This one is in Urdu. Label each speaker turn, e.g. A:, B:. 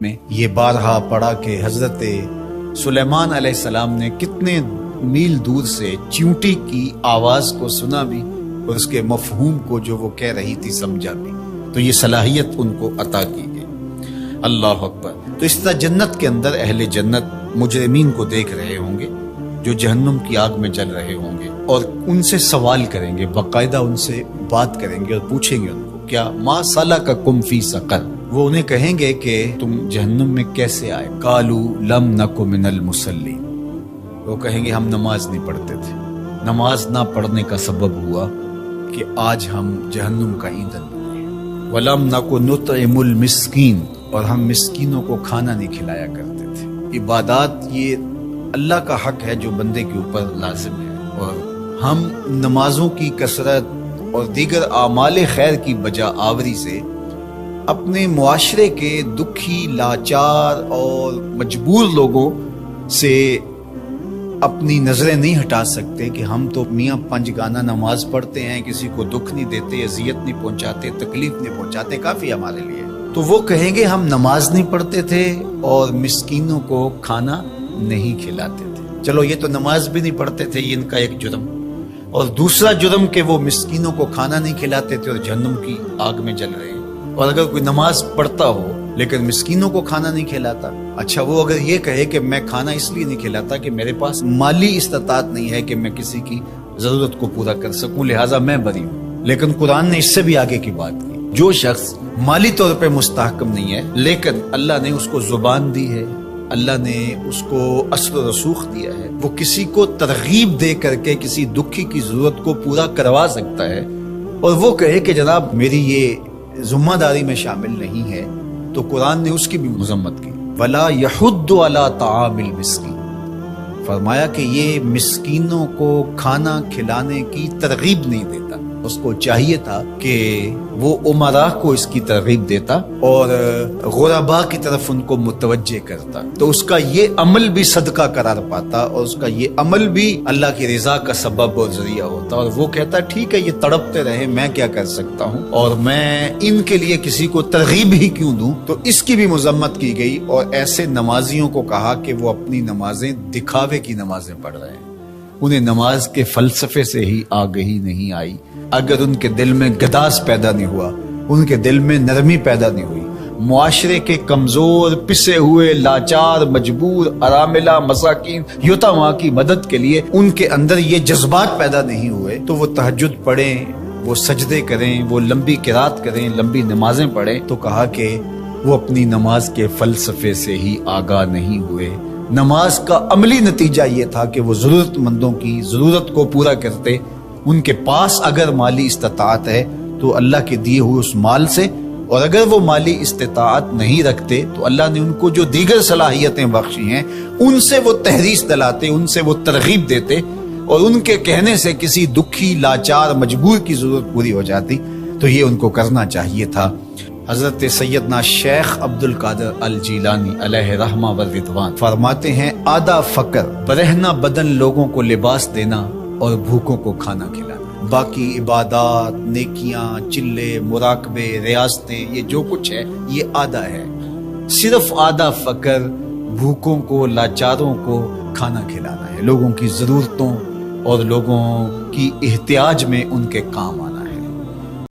A: میں یہ بارہا پڑھا کہ حضرت سلیمان علیہ السلام نے کتنے میل دور سے چیونٹی کی آواز کو سنا بھی اور اس کے مفہوم کو جو وہ کہہ رہی تھی سمجھا بھی، تو یہ صلاحیت ان کو عطا کی گئی۔ اللہ اکبر۔ تو اس طرح جنت کے اندر اہل جنت مجرمین کو دیکھ رہے ہوں گے جو جہنم کی آگ میں جل رہے ہوں گے، اور ان سے سوال کریں گے، باقاعدہ ان سے بات کریں گے اور پوچھیں گے ان کو کیا ما سلککم فی سقر، وہ انہیں کہیں گے کہ تم جہنم میں کیسے آئے؟ قالوا لم نک من المصلین، وہ کہیں گے ہم نماز نہیں پڑھتے تھے، نماز نہ پڑھنے کا سبب ہوا کہ آج ہم جہنم کا ایندھن بنے۔ ولم نک نطعم المسکین، اور ہم مسکینوں کو کھانا نہیں کھلایا کرتے تھے۔ عبادات یہ اللہ کا حق ہے جو بندے کے اوپر لازم ہے، اور ہم نمازوں کی کثرت اور دیگر اعمال خیر کی بجا آوری سے اپنے معاشرے کے دکھی، لاچار اور مجبور لوگوں سے اپنی نظریں نہیں ہٹا سکتے کہ ہم تو میاں پنج گانا نماز پڑھتے ہیں، کسی کو دکھ نہیں دیتے، اذیت نہیں پہنچاتے، تکلیف نہیں پہنچاتے، کافی ہمارے لیے۔ تو وہ کہیں گے ہم نماز نہیں پڑھتے تھے اور مسکینوں کو کھانا نہیں کھلاتے تھے۔ چلو یہ تو نماز بھی نہیں پڑھتے تھے، یہ ان کا ایک جرم، اور دوسرا جرم کہ وہ مسکینوں کو کھانا نہیں کھلاتے تھے اور جہنم کی آگ میں جل رہے ہیں۔ اور اگر کوئی نماز پڑھتا ہو لیکن مسکینوں کو کھانا نہیں کھلاتا، اچھا وہ اگر یہ کہے کہ میں کھانا اس لیے نہیں کھلاتا کہ میرے پاس مالی استطاعت نہیں ہے کہ میں کسی کی ضرورت کو پورا کر سکوں، لہٰذا میں بری ہوں، لیکن قرآن نے اس سے بھی آگے کی بات کی۔ جو شخص مالی طور پہ مستحکم نہیں ہے لیکن اللہ نے اس کو زبان دی ہے، اللہ نے اس کو اثر و رسوخ دیا ہے، وہ کسی کو ترغیب دے کر کے کسی دکھی کی ضرورت کو پورا کروا سکتا ہے، اور وہ کہے کہ جناب میری یہ ذمہ داری میں شامل نہیں ہے، تو قرآن نے اس کی بھی مذمت کی۔ وَلَا يَحُضُّ عَلَىٰ طَعَامِ الْمِسْكِينِ، فرمایا کہ یہ مسکینوں کو کھانا کھلانے کی ترغیب نہیں دیتا، اس کو چاہیے تھا کہ وہ امراء کو اس کی ترغیب دیتا اور غرباء کی طرف ان کو متوجہ کرتا، تو اس کا یہ عمل بھی صدقہ قرار پاتا اور اس کا یہ عمل بھی اللہ کی رضا کا سبب اور ذریعہ ہوتا، اور وہ کہتا ٹھیک ہے یہ تڑپتے رہے، میں کیا کر سکتا ہوں، اور میں ان کے لیے کسی کو ترغیب ہی کیوں دوں۔ تو اس کی بھی مذمت کی گئی، اور ایسے نمازیوں کو کہا کہ وہ اپنی نمازیں دکھاوے کی نمازیں پڑھ رہے ہیں، انہیں نماز کے فلسفے سے ہی آگہی نہیں آئی۔ اگر ان کے دل میں گداز پیدا نہیں ہوا، ان کے دل میں نرمی پیدا نہیں ہوئی، معاشرے کے کمزور، پسے ہوئے، لاچار، مجبور، اراملہ، مساکین، یتیماں کی مدد کے لیے ان کے اندر یہ جذبات پیدا نہیں ہوئے، تو وہ تہجد پڑھیں، وہ سجدے کریں، وہ لمبی قرات کریں، لمبی نمازیں پڑھیں، تو کہا کہ وہ اپنی نماز کے فلسفے سے ہی آگاہ نہیں ہوئے۔ نماز کا عملی نتیجہ یہ تھا کہ وہ ضرورت مندوں کی ضرورت کو پورا کرتے، ان کے پاس اگر مالی استطاعت ہے تو اللہ کے دیے ہوئے اس مال سے، اور اگر وہ مالی استطاعت نہیں رکھتے تو اللہ نے ان کو جو دیگر صلاحیتیں بخشی ہیں ان سے وہ تحریص دلاتے، ان سے وہ ترغیب دیتے، اور ان کے کہنے سے کسی دکھی، لاچار، مجبور کی ضرورت پوری ہو جاتی، تو یہ ان کو کرنا چاہیے تھا۔ حضرت سیدنا شیخ عبد القادر الجیلانی علیہ رحمہ و رضوان فرماتے ہیں آدھا فقر برہنہ بدن لوگوں کو لباس دینا اور بھوکوں کو کھانا کھلانا، باقی عبادات، نیکیاں، چلے، مراقبے، ریاستیں، یہ جو کچھ ہے یہ آدھا ہے، صرف آدھا فقر بھوکوں کو، لاچاروں کو کھانا کھلانا ہے، لوگوں کی ضرورتوں اور لوگوں کی احتیاج میں ان کے کام آنا۔